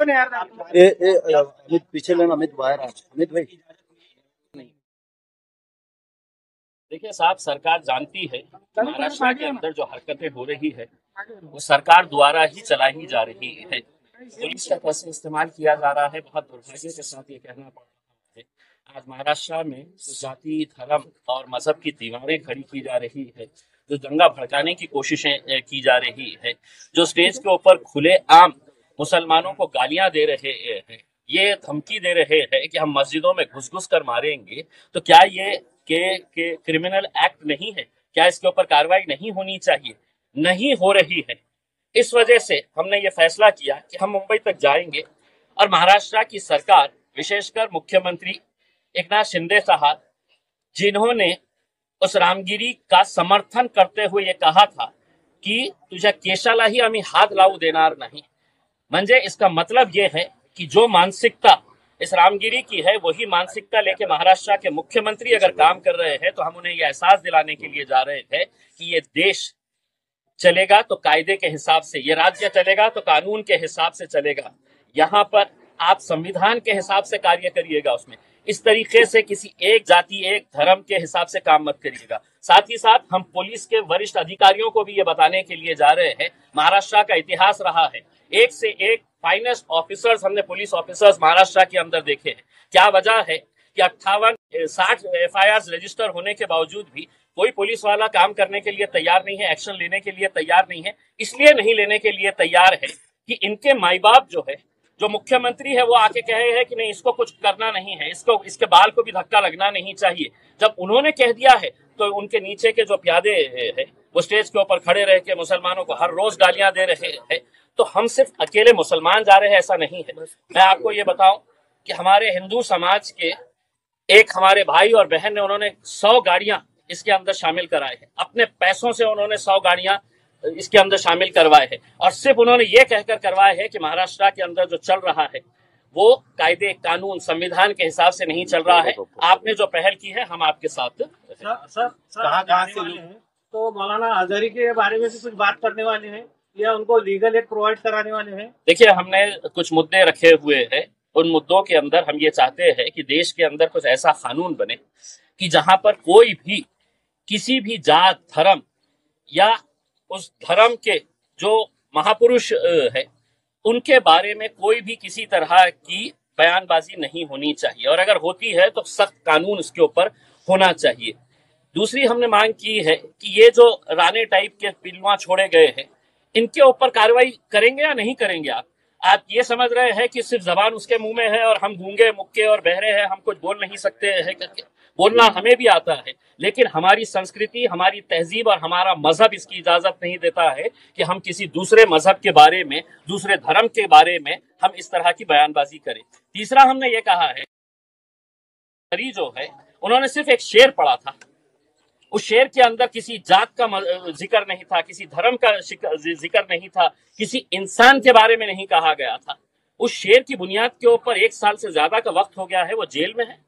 अमित पीछे लेना, अमित बाहर आ, अमित भाई। देखिए साहब, सरकार जानती है महाराष्ट्र के अंदर जो हरकतें हो रही है वो सरकार द्वारा ही चलाई जा रही है। पुलिस का कैसे इस्तेमाल किया जा रहा है, बहुत दुर्भाग्य के साथ ये कहना पड़ रहा है। आज महाराष्ट्र में जाति, धर्म और मजहब की दीवारें खड़ी की जा रही है, जो दंगा भड़काने की कोशिशें की जा रही है, जो स्टेज के ऊपर खुले आम मुसलमानों को गालियां दे रहे हैं, ये धमकी दे रहे हैं कि हम मस्जिदों में घुस घुस कर मारेंगे। तो क्या ये के क्रिमिनल एक्ट नहीं है? क्या इसके ऊपर कार्रवाई नहीं होनी चाहिए? नहीं हो रही है। इस वजह से हमने ये फैसला किया कि हम मुंबई तक जाएंगे और महाराष्ट्र की सरकार, विशेषकर मुख्यमंत्री एकनाथ शिंदे साहब, जिन्होंने उस रामगिरी का समर्थन करते हुए ये कहा था की तुझ्या केशालाही आम्ही हात लावू देणार नाही, म्हणजे इसका मतलब ये है कि जो मानसिकता इस रामगिरी की है वही मानसिकता लेके महाराष्ट्र के मुख्यमंत्री अगर काम कर रहे हैं तो हम उन्हें यह एहसास दिलाने के लिए जा रहे थे कि ये देश चलेगा तो कायदे के हिसाब से, ये राज्य चलेगा तो कानून के हिसाब से चलेगा। यहाँ पर आप संविधान के हिसाब से कार्य करिएगा, उसमें इस तरीके से किसी एक जाति, एक धर्म के हिसाब से काम मत करिएगा। साथ ही साथ हम पुलिस के वरिष्ठ अधिकारियों को भी ये बताने के लिए जा रहे हैं, महाराष्ट्र का इतिहास रहा है, एक से एक फाइनेस्ट ऑफिसर्स हमने पुलिस ऑफिसर्स महाराष्ट्र के अंदर देखे हैं। क्या वजह है कि 60 FIR रजिस्टर होने के बावजूद भी कोई पुलिस वाला काम करने के लिए तैयार नहीं है, एक्शन लेने के लिए तैयार नहीं है। इसलिए नहीं लेने के लिए तैयार है कि इनके माई बाप जो है, जो मुख्यमंत्री है, वो आके कहे हैं कि नहीं इसको कुछ करना नहीं है, इसको इसके बाल को भी धक्का लगना नहीं चाहिए। जब उन्होंने कह दिया है तो उनके नीचे के जो प्यादे हैं वो स्टेज के ऊपर खड़े रह के मुसलमानों को हर रोज गालियां दे रहे हैं। तो हम सिर्फ अकेले मुसलमान जा रहे हैं ऐसा नहीं है। मैं आपको ये बताऊं कि हमारे हिंदू समाज के एक हमारे भाई और बहन ने, उन्होंने 100 गाड़ियां इसके अंदर शामिल कराए हैं, अपने पैसों से उन्होंने 100 गाड़ियां इसके अंदर शामिल करवाए हैं। और सिर्फ उन्होंने ये कहकर करवाए हैं कि महाराष्ट्र के अंदर जो चल रहा है वो कायदे, कानून, संविधान के हिसाब से नहीं चल रहा है। आपने जो पहल की है हम आपके साथ। सर कहाँ से लोग तो मौलाना आजहरी के बारे में भी कुछ बात करने वाले हैं या उनको लीगल एड प्रोवाइड कराने वाले हैं? देखिए, हमने कुछ मुद्दे रखे हुए हैं। उन मुद्दों के अंदर हम ये चाहते हैं कि देश के अंदर कुछ ऐसा कानून बने कि जहां पर कोई भी किसी भी जात, धर्म या उस धर्म के जो महापुरुष है उनके बारे में कोई भी किसी तरह की बयानबाजी नहीं होनी चाहिए, और अगर होती है तो सख्त कानून इसके ऊपर होना चाहिए। दूसरी हमने मांग की है कि ये जो राणे टाइप के पिलुआ छोड़े गए हैं इनके ऊपर कार्रवाई करेंगे या नहीं करेंगे? आप ये समझ रहे हैं कि सिर्फ जबान उसके मुंह में है और हम गूंगे, मुक्के और बहरे हैं, हम कुछ बोल नहीं सकते हैं करके? बोलना हमें भी आता है, लेकिन हमारी संस्कृति, हमारी तहजीब और हमारा मजहब इसकी इजाजत नहीं देता है कि हम किसी दूसरे मजहब के बारे में, दूसरे धर्म के बारे में हम इस तरह की बयानबाजी करें। तीसरा हमने ये कहा है, जो है उन्होंने सिर्फ एक शेर पढ़ा था, उस शेर के अंदर किसी जात का जिक्र नहीं था, किसी धर्म का जिक्र नहीं था, किसी इंसान के बारे में नहीं कहा गया था। उस शेर की बुनियाद के ऊपर 1 साल से ज्यादा का वक्त हो गया है, वो जेल में है।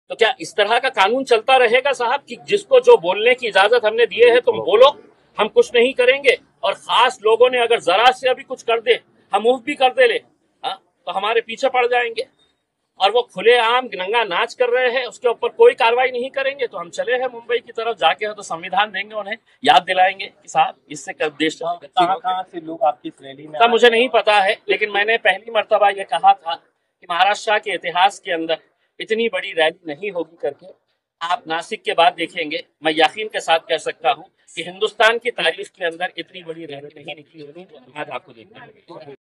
तो क्या इस तरह का कानून चलता रहेगा साहब कि जिसको जो बोलने की इजाजत हमने दिए है तुम बोलो, हम कुछ नहीं करेंगे, और खास लोगों ने अगर जरा से अभी कुछ कर दे, हम मुंह भी कर दे ले, तो हमारे पीछे पड़ जाएंगे। और वो खुलेआम नंगा नाच कर रहे हैं, उसके ऊपर कोई कार्रवाई नहीं करेंगे। तो हम चले हैं मुंबई की तरफ, जाके हो तो संविधान देंगे, उन्हें याद दिलाएंगे कि साहब इससे कब देश कहाँ से लोग आपकी रैली में? मुझे नहीं पता है, लेकिन मैंने पहली मर्तबा ये कहा था कि महाराष्ट्र के इतिहास के अंदर इतनी बड़ी रैली नहीं होगी करके। आप नासिक के बाद देखेंगे, मैं यकीन के साथ कह सकता हूँ कि हिंदुस्तान की तारीख के अंदर इतनी बड़ी रैली नहीं निकली होगी। आज आपको देखना है।